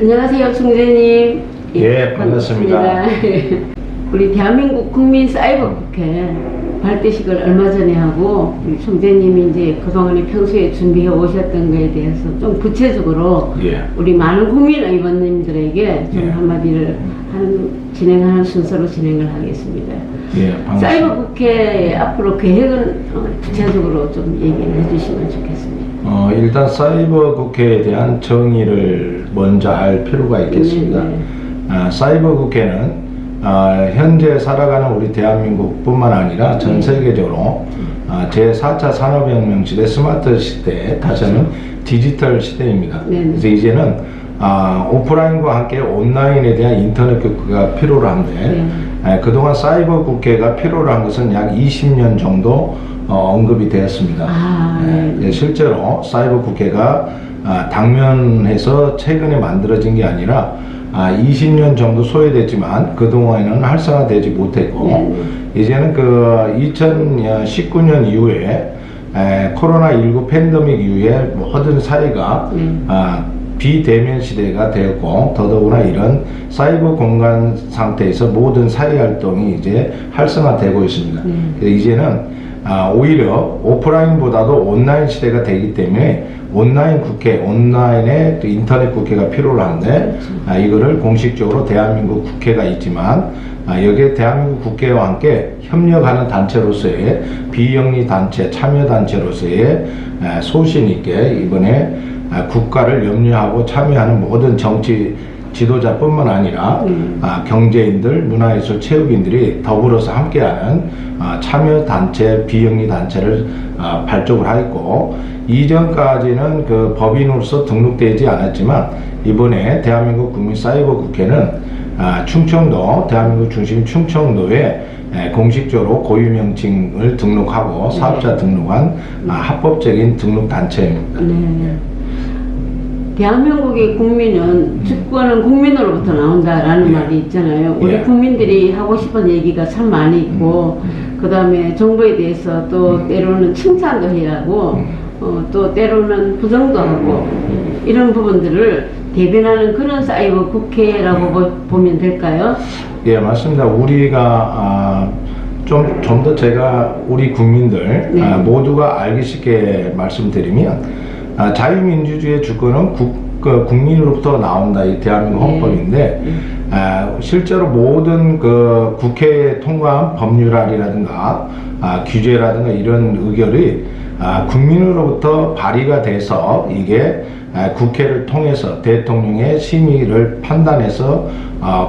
안녕하세요, 총재님. 예, 반갑습니다. 우리 대한민국 국민 사이버 국회 발대식을 얼마 전에 하고 우리 총재님이 이제 그동안에 평소에 준비해 오셨던 거에 대해서 좀 구체적으로 우리 많은 국민 의원님들에게 좀 한마디를 진행하는 순서로 진행을 하겠습니다. 반갑습니다. 사이버 국회 앞으로 계획을 구체적으로 좀 얘기를 해주시면 좋겠습니다. 일단 사이버 국회에 대한 정의를 먼저 알 필요가 있겠습니다. 사이버 국회는 현재 살아가는 우리 대한민국뿐만 아니라 전 세계적으로 제4차 산업혁명 시대, 스마트 시대, 다시 하면 디지털 시대입니다. 그래서 이제는 오프라인과 함께 온라인에 대한 인터넷 국회가 필요로 한데 그동안 사이버 국회가 필요로 한 것은 약 20년 정도 언급이 되었습니다. 실제로 사이버 국회가 당면해서 최근에 만들어진 게 아니라 20년 정도 소요됐지만 그동안에는 활성화되지 못했고 이제는 그 2019년 이후에 코로나19 팬데믹 이후에 모든 사회가 비대면 시대가 되었고 더더구나 이런 사이버 공간 상태에서 모든 사회 활동이 이제 활성화되고 있습니다. 그래서 이제는 오히려 오프라인보다도 온라인 시대가 되기 때문에 온라인 국회, 온라인의 인터넷 국회가 필요로 한데 이거를 공식적으로 대한민국 국회가 있지만 여기에 대한민국 국회와 함께 협력하는 단체로서의 비영리 단체, 참여 단체로서의 소신 있게 이번에 국가를 염려하고 참여하는 모든 정치 지도자뿐만 아니라 경제인들, 문화예술, 체육인들이 더불어서 함께하는 참여단체, 비영리단체를 발족을 하였고 이전까지는 그 법인으로서 등록되지 않았지만 이번에 대한민국 국민사이버국회는 충청도, 대한민국 중심 충청도에 공식적으로 고유명칭을 등록하고 사업자 등록한 합법적인 등록단체입니다. 대한민국의 국민은 주권은 국민으로부터 나온다라는 말이 있잖아요. 우리 국민들이 하고 싶은 얘기가 참 많이 있고 그 다음에 정부에 대해서 또 때로는 칭찬도 해야 하고 또 때로는 부정도 하고 이런 부분들을 대변하는 그런 사이버 국회라고 보면 될까요? 예, 맞습니다. 우리가 좀 더 제가 우리 국민들 모두가 알기 쉽게 말씀드리면 자유민주주의의 주권은 국민으로부터 나온다. 이 대한민국 헌법인데 실제로 모든 그 국회에 통과한 법률안이라든가 규제라든가 이런 의결이 국민으로부터 발의가 돼서 이게 국회를 통해서 대통령의 심의를 판단해서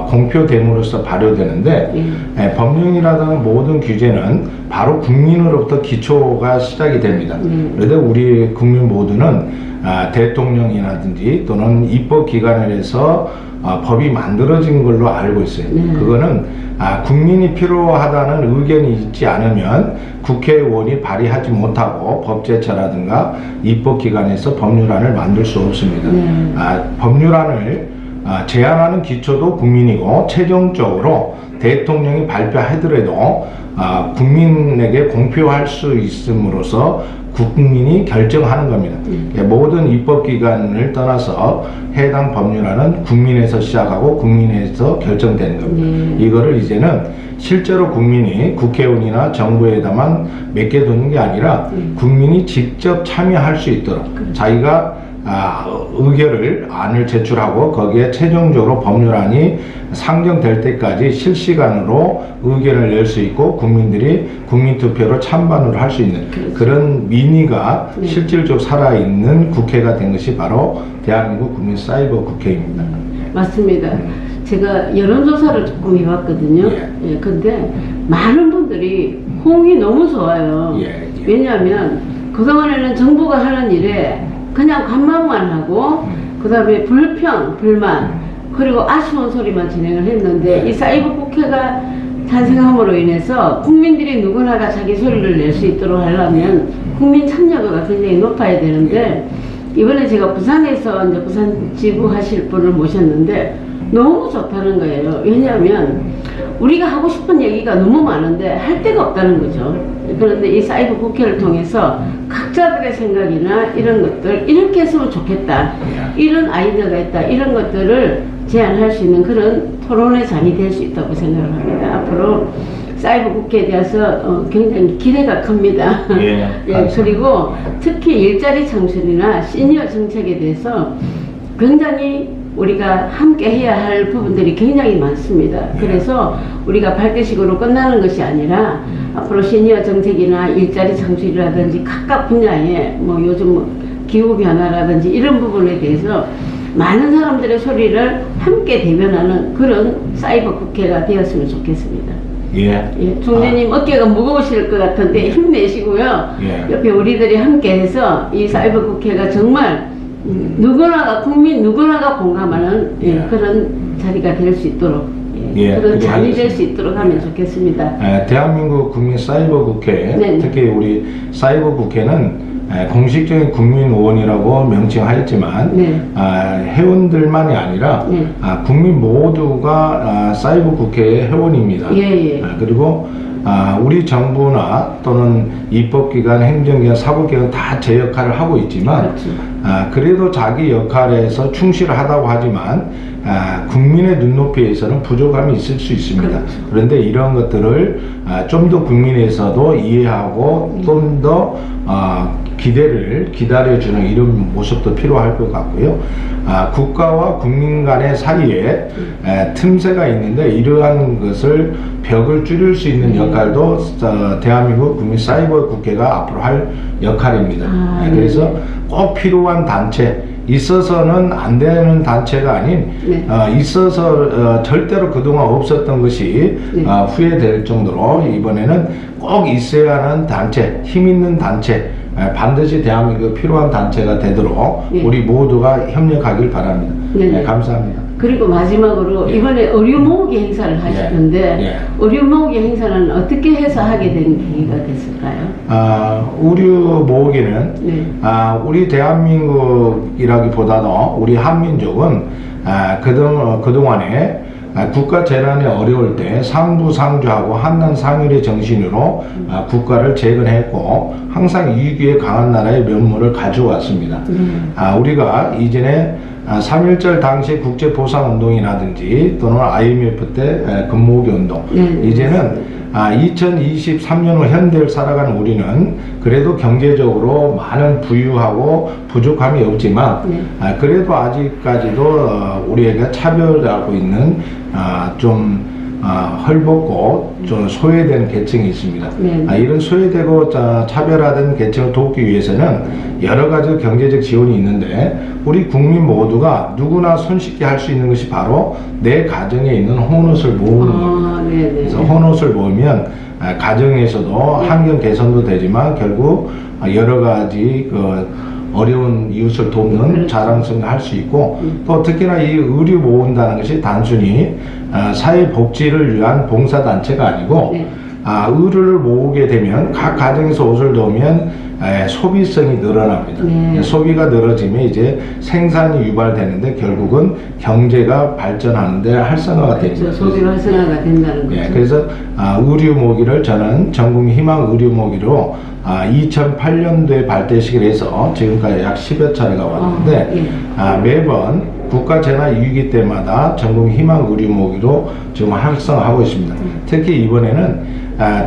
공표됨으로써 발효되는데 법령이라든가 모든 규제는 바로 국민으로부터 기초가 시작이 됩니다. 그런데 우리 국민 모두는 대통령이라든지 또는 입법기관에서 법이 만들어진 걸로 알고 있어요. 그거는 국민이 필요하다는 의견이 있지 않으면 국회의원이 발의하지 못하고 법제처라든가 입법기관에서 법률안을 만들 수 없습니다. 법률안을 제안하는 기초도 국민이고 최종적으로 대통령이 발표하더라도 국민에게 공표할 수 있음으로써 국민이 결정하는 겁니다. 모든 입법기관을 떠나서 해당 법률안은 국민에서 시작하고 국민에서 결정되는 겁니다. 이거를 이제는 실제로 국민이 국회의원이나 정부에다만 맡겨두는 게 아니라 국민이 직접 참여할 수 있도록 자기가 안을 제출하고 거기에 최종적으로 법률안이 상정될 때까지 실시간으로 의견을 낼 수 있고 국민들이 국민투표로 찬반으로 할 수 있는 그런 민의가 실질적으로 살아있는 국회가 된 것이 바로 대한민국 국민사이버 국회입니다. 맞습니다. 제가 여론조사를 조금 해봤거든요. 근데 많은 분들이 호응이 너무 좋아요. 왜냐하면 그동안에는 정부가 하는 일에 그냥 관망만 하고 그 다음에 불평, 불만 그리고 아쉬운 소리만 진행을 했는데 이 사이버 국회가 탄생함으로 인해서 국민들이 누구나가 자기 소리를 낼 수 있도록 하려면 국민 참여도가 굉장히 높아야 되는데 이번에 제가 부산에서 이제 부산 지부 하실 분을 모셨는데 너무 좋다는 거예요. 왜냐하면 우리가 하고 싶은 얘기가 너무 많은데 할 데가 없다는 거죠. 그런데 이 사이버 국회를 통해서 각자들의 생각이나 이런 것들 이렇게 했으면 좋겠다, 이런 아이디어가 있다, 이런 것들을 제안할 수 있는 그런 토론의 장이 될 수 있다고 생각을 합니다. 앞으로 사이버 국회에 대해서 굉장히 기대가 큽니다. 예, 그리고 특히 일자리 창출이나 시니어 정책에 대해서 굉장히 우리가 함께 해야 할 부분들이 굉장히 많습니다. 그래서 우리가 발대식으로 끝나는 것이 아니라 앞으로 시니어 정책이나 일자리 창출이라든지 각각 분야에 뭐 요즘 뭐 기후변화라든지 이런 부분에 대해서 많은 사람들의 소리를 함께 대변하는 그런 사이버 국회가 되었으면 좋겠습니다. 총재님 어깨가 무거우실 것 같은데 힘내시고요. 옆에 우리들이 함께해서 이 사이버 국회가 정말 누구나가 국민 누구나가 공감하는 그런 자리가 될 수 있도록 그런 장이 될 수 있도록 하면 좋겠습니다. 대한민국 국민 사이버 국회, 특히 우리 사이버 국회는 공식적인 국민의원이라고 명칭하였지만 회원들만이 아니라 국민 모두가 사이버 국회의 회원입니다. 그리고 우리 정부나 또는 입법기관, 행정기관, 사법기관 다 제 역할을 하고 있지만 그래도 자기 역할에서 충실하다고 하지만 국민의 눈높이에서는 부족함이 있을 수 있습니다. 그런데 이런 것들을 좀 더 국민에서도 이해하고 좀 더 기대를 기다려주는 이런 모습도 필요할 것 같고요. 국가와 국민 간의 사이에 틈새가 있는데 이러한 것을 벽을 줄일 수 있는 역할도 대한민국 국민 사이버 국회가 앞으로 할 역할입니다. 그래서 꼭 필요한 단체, 있어서는 안 되는 단체가 아닌 있어서 절대로 그동안 없었던 것이 후회될 정도로 이번에는 꼭 있어야 하는 단체, 힘 있는 단체, 반드시 대한민국 필요한 단체가 되도록 우리 모두가 협력하길 바랍니다. 감사합니다. 그리고 마지막으로 이번에 의류 모으기 행사를 하셨는데 의류 모으기 행사는 어떻게 해서 하게 된 계기가 됐을까요? 의류 모으기는 우리 대한민국이라기보다도 우리 한민족은 그동안에 국가 재난이 어려울 때 상부상조하고 한난상일의 정신으로 국가를 재건했고 항상 이기에 강한 나라의 면모를 가져왔습니다. 우리가 이전에 3.1절 당시 국제보상운동이라든지 또는 IMF 때 금모으기 운동, 이제는 2023년 후 현대를 살아가는 우리는 그래도 경제적으로 많은 부유하고 부족함이 없지만 그래도 아직까지도 우리에게 차별하고 있는 좀 헐벗고 좀 소외된 계층이 있습니다. 이런 소외되고 차별화된 계층을 돕기 위해서는 여러 가지 경제적 지원이 있는데 우리 국민 모두가 누구나 손쉽게 할 수 있는 것이 바로 내 가정에 있는 혼옷을 모으는 겁니다. 그래서 혼옷을 모으면 가정에서도 환경 개선도 되지만 결국 여러 가지 어려운 이웃을 돕는 자랑성을 할 수 있고 또 특히나 이 의류 모은다는 것이 단순히 사회복지를 위한 봉사단체가 아니고 의류를 모으게 되면 각 가정에서 옷을 넣으면 소비성이 늘어납니다. 소비가 늘어지면 이제 생산이 유발되는데 결국은 경제가 발전하는데 활성화가 됩니다. 소비 활성화가 된다는 거죠. 그래서 의류 모기를 저는 전국민 희망 의류 모기로 2008년도에 발대식을 해서 지금까지 약 10여 차례가 왔는데 매번 국가 재난 위기 때마다 전국민 희망 의류 모기로 지금 활성화하고 있습니다. 특히 이번에는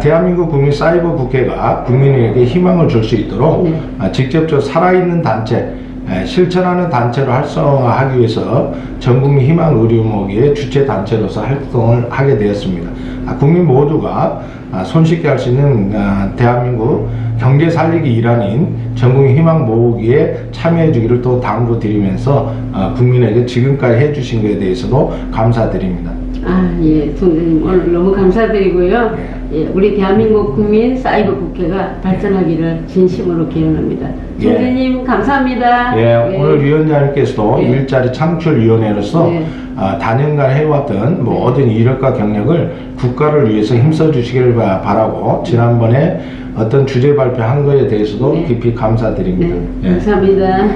대한민국 국민 사이버 국회가 국민에게 희망을 줄 수 있도록 직접적으로 살아있는 단체, 실천하는 단체로 활성화하기 위해서 전국민 희망 의류 모기의 주체 단체로서 활동을 하게 되었습니다. 국민 모두가 손쉽게 할 수 있는 대한민국 경제 살리기 일환인 전국민 희망 모으기에 참여해 주기를 또 당부드리면서 국민에게 지금까지 해주신 것에 대해서도 감사드립니다. 총재님 오늘 너무 감사드리고요. 우리 대한민국 국민 사이버 국회가 발전하기를 진심으로 기원합니다. 총재님 감사합니다. 오늘 위원장님께서도 일자리 창출위원회로서 단연간 해왔던 모든 이력과 경력을 국가를 위해서 힘써 주시기를 바라고 지난번에 어떤 주제 발표한 것에 대해서도 깊이 감사드립니다. 감사합니다.